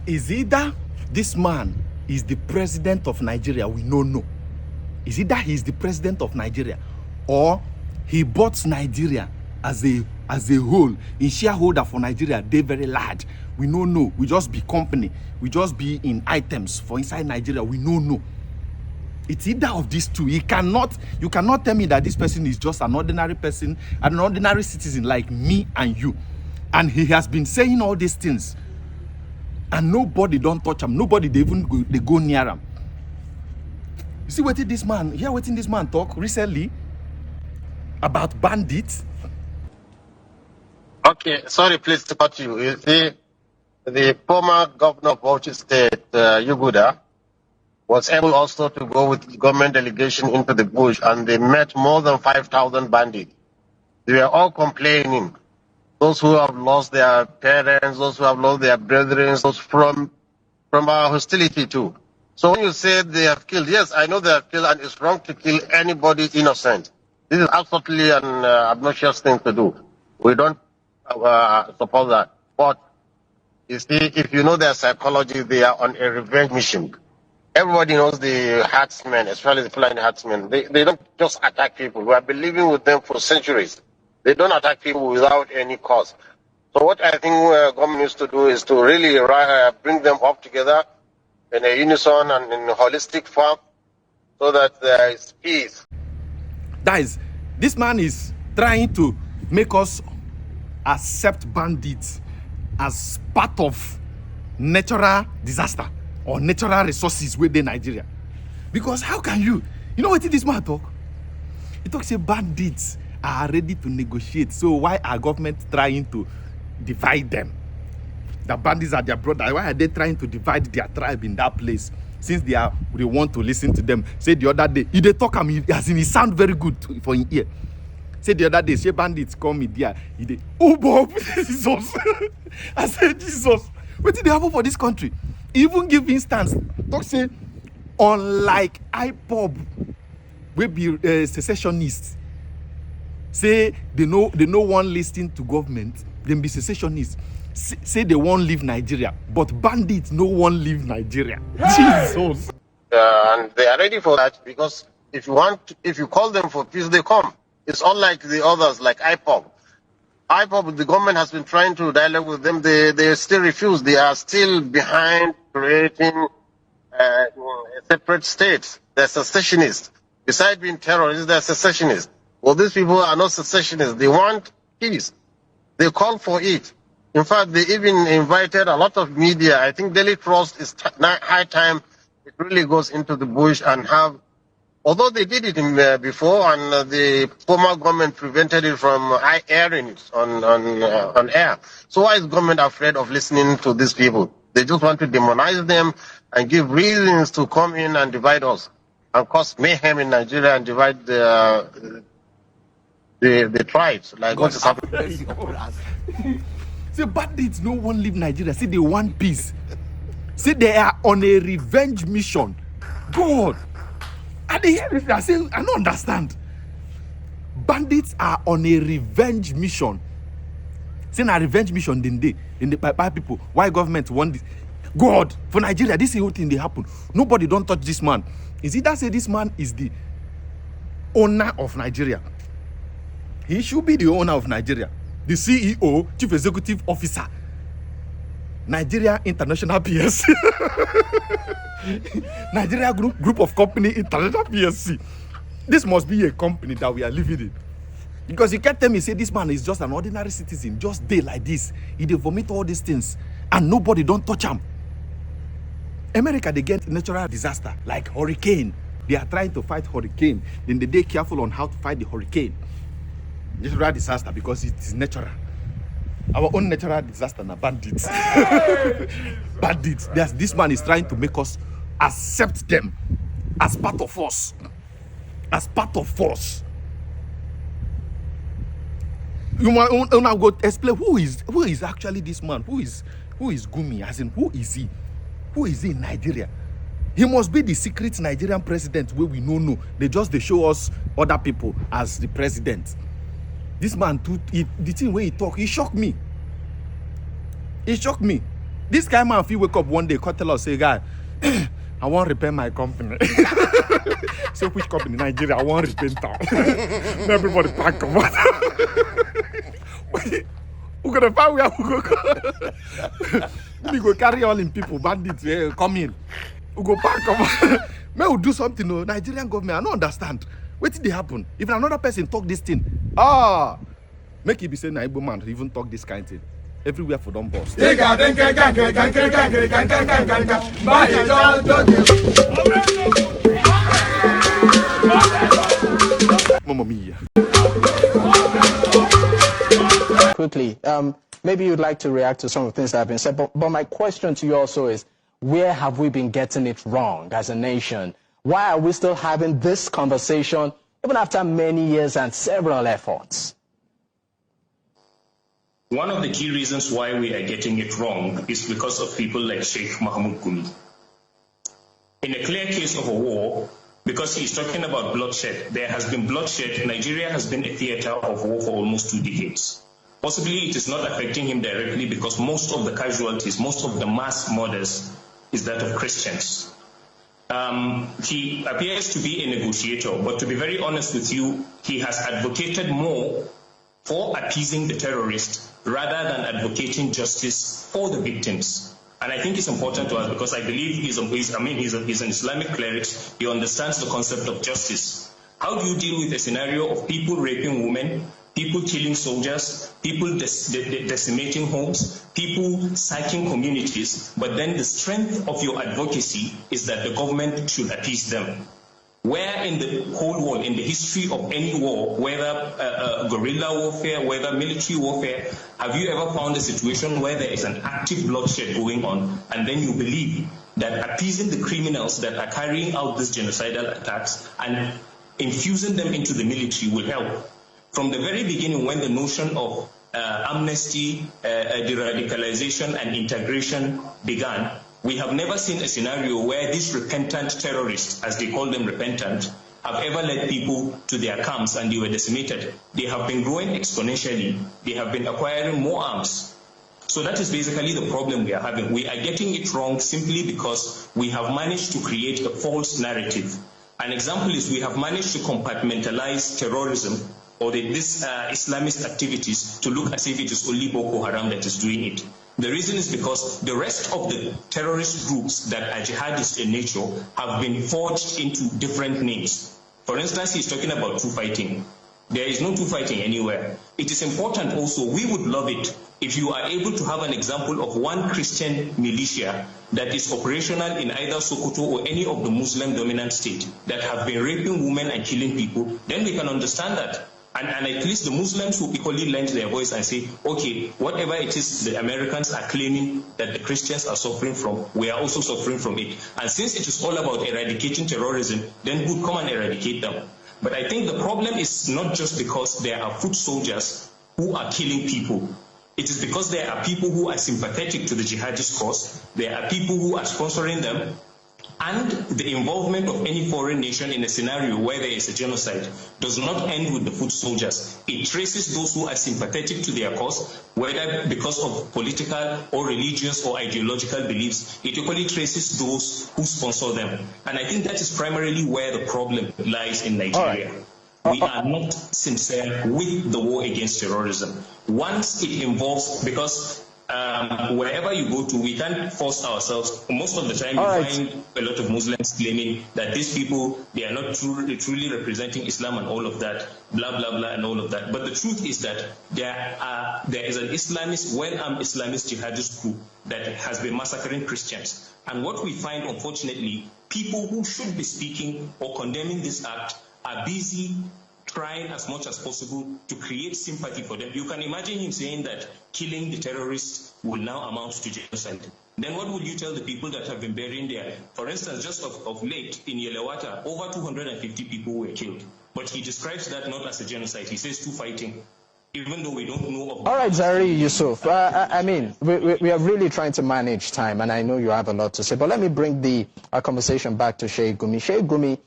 Is either this man is the president of Nigeria, we don't know. Is either he is the president of Nigeria, or he bought Nigeria as a whole. In shareholder for Nigeria, they very large. We don't know. We just be company. We just be in items for inside Nigeria. We don't know. It's either of these two. You cannot tell me that this person is just an ordinary person, an ordinary citizen like me and you. And he has been saying all these things. And nobody don't touch him. Nobody they go near him. You see what this man talk recently about bandits. Okay, sorry, please to cut you. You see, the former governor of Bauchi State, Yuguda, was able also to go with government delegation into the bush, and they met more than 5,000 bandits. They were all complaining. Those who have lost their parents, those who have lost their brethren, those from our hostility too. So when you say they have killed, yes, I know they have killed, and it's wrong to kill anybody innocent. This is absolutely an obnoxious thing to do. We don't support that. But you see, if you know their psychology, they are on a revenge mission. Everybody knows the herdsmen, especially the flying herdsmen. They don't just attack people. We have been living with them for centuries. They don't attack people without any cause. So what I think government needs to do is to really bring them up together in a unison and in a holistic form so that there is peace. Guys, this man is trying to make us accept bandits as part of natural disaster or natural resources within Nigeria. Because how can you know what this man talk? He talks about bandits are ready to negotiate. So why are government trying to divide them? The bandits are their brother. Why are they trying to divide their tribe in that place? Since they want to listen to them. Say the other day, they talk as in it sound very good for his ear. Say the other day, say bandits come in there. Oh Bob, Jesus. I said Jesus. What did they happen for this country? Even give instance. Talk say, unlike IPOB, we be secessionists. Say they know one listening to government, then be secessionists. Say they won't leave Nigeria, but bandits no one leave Nigeria. Hey! Jesus. And they are ready for that, because if you call them for peace, they come. It's unlike the others, like IPOB. IPOB, the government has been trying to dialogue with them. They still refuse. They are still behind creating a separate state. They're secessionists. Besides being terrorists, they're secessionists. Well, these people are not secessionists. They want peace. They call for it. In fact, they even invited a lot of media. I think Daily Trust is high time it really goes into the bush and have, although they did it before, and the former government prevented it from airing it on air. So why is government afraid of listening to these people? They just want to demonize them and give reasons to come in and divide us and cause mayhem in Nigeria and divide the tribes, like what is happening. Say bandits no one leave Nigeria. Say they want peace. Say they are on a revenge mission. God, and they hear this. I say I don't understand. Bandits are on a revenge mission. Say a revenge mission in the by people. Why government want this? God, for Nigeria, this is whole thing they happen. Nobody don't touch this man. Is it that say this man is the owner of Nigeria? He should be the owner of Nigeria. The CEO, Chief Executive Officer, Nigeria International PSC. Nigeria Group of Company International PSC. This must be a company that we are living in. Because you can't tell me, say this man is just an ordinary citizen, just day like this. He dey vomit all these things and nobody don't touch him. America, they get natural disaster like hurricane. They are trying to fight hurricane. Then they careful on how to fight the hurricane. Natural disaster because it is natural. Our own natural disaster na bandits. Bandits. This man is trying to make us accept them as part of us. As part of us. You want to go explain who is actually this man? Who is Gumi? As in, who is he? Who is he in Nigeria? He must be the secret Nigerian president where we know. They show us other people as the president. This man, the thing where he talk, he shocked me. He shocked me. This guy man, if you wake up one day, tell us, say, guy, I want to repair my company. So which company? Nigeria, I want to repair town. Everybody pack up. We're gonna find where we go. We go carry all in people, bandits, come in. We go pack up. May we do something, no? Nigerian government, I don't understand. What did they happen? If another person talk this thing, make it be saying Igbo man even talk this kind of thing. Everywhere for them boss. Mamma mia. Quickly, maybe you'd like to react to some of the things that have been said, but my question to you also is, where have we been getting it wrong as a nation? Why are we still having this conversation even after many years and several efforts? One of the key reasons why we are getting it wrong is because of people like Sheikh Mahmoud Gumi. In a clear case of a war, because he's talking about bloodshed, there has been bloodshed. Nigeria has been a theater of war for almost 2 decades. Possibly it is not affecting him directly because most of the casualties, most of the mass murders is that of Christians. He appears to be a negotiator, but to be very honest with you, he has advocated more for appeasing the terrorists rather than advocating justice for the victims. And I think it's important to us because I believe he's an Islamic cleric. He understands the concept of justice. How do you deal with a scenario of people raping women, people killing soldiers, people decimating homes, people sacking communities, but then the strength of your advocacy is that the government should appease them? Where in the whole world, in the history of any war, whether guerrilla warfare, whether military warfare, have you ever found a situation where there is an active bloodshed going on, and then you believe that appeasing the criminals that are carrying out these genocidal attacks and infusing them into the military will help? From the very beginning, when the notion of amnesty, de-radicalization, and integration began, we have never seen a scenario where these repentant terrorists, as they call them repentant, have ever led people to their camps and they were decimated. They have been growing exponentially. They have been acquiring more arms. So that is basically the problem we are having. We are getting it wrong simply because we have managed to create a false narrative. An example is we have managed to compartmentalize terrorism or these Islamist activities to look as if it is only Boko Haram that is doing it. The reason is because the rest of the terrorist groups that are jihadist in nature have been forged into different names. For instance, he's talking about two fighting. There is no two fighting anywhere. It is important also, we would love it if you are able to have an example of one Christian militia that is operational in either Sokoto or any of the Muslim dominant state that have been raping women and killing people, then we can understand that. And at least the Muslims will equally lend their voice and say, okay, whatever it is the Americans are claiming that the Christians are suffering from, we are also suffering from it. And since it is all about eradicating terrorism, then good, come and eradicate them. But I think the problem is not just because there are foot soldiers who are killing people. It is because there are people who are sympathetic to the jihadist cause, there are people who are sponsoring them, and the involvement of any foreign nation in a scenario where there is a genocide does not end with the foot soldiers. It traces those who are sympathetic to their cause, whether because of political or religious or ideological beliefs. It equally traces those who sponsor them. And I think that is primarily where the problem lies in Nigeria. We are not sincere with the war against terrorism. Once it involves, because wherever you go to, we can't force ourselves. Most of the time, you find a lot of Muslims claiming that these people, they are not truly representing Islam and all of that, blah, blah, blah, and all of that. But the truth is that there is an Islamist, well-armed Islamist jihadist group that has been massacring Christians. And what we find, unfortunately, people who should be speaking or condemning this act are busy trying as much as possible to create sympathy for them. You can imagine him saying that killing the terrorists will now amount to genocide. Then what will you tell the people that have been burying there? For instance, just of late in Yelewata, over 250 people were killed. But he describes that not as a genocide. He says two fighting, even though we don't know of... All right, Zari Yusuf. I mean, we are really trying to manage time, and I know you have a lot to say. But let me bring the conversation back to Sheikh Gumi. Sheikh Gumi,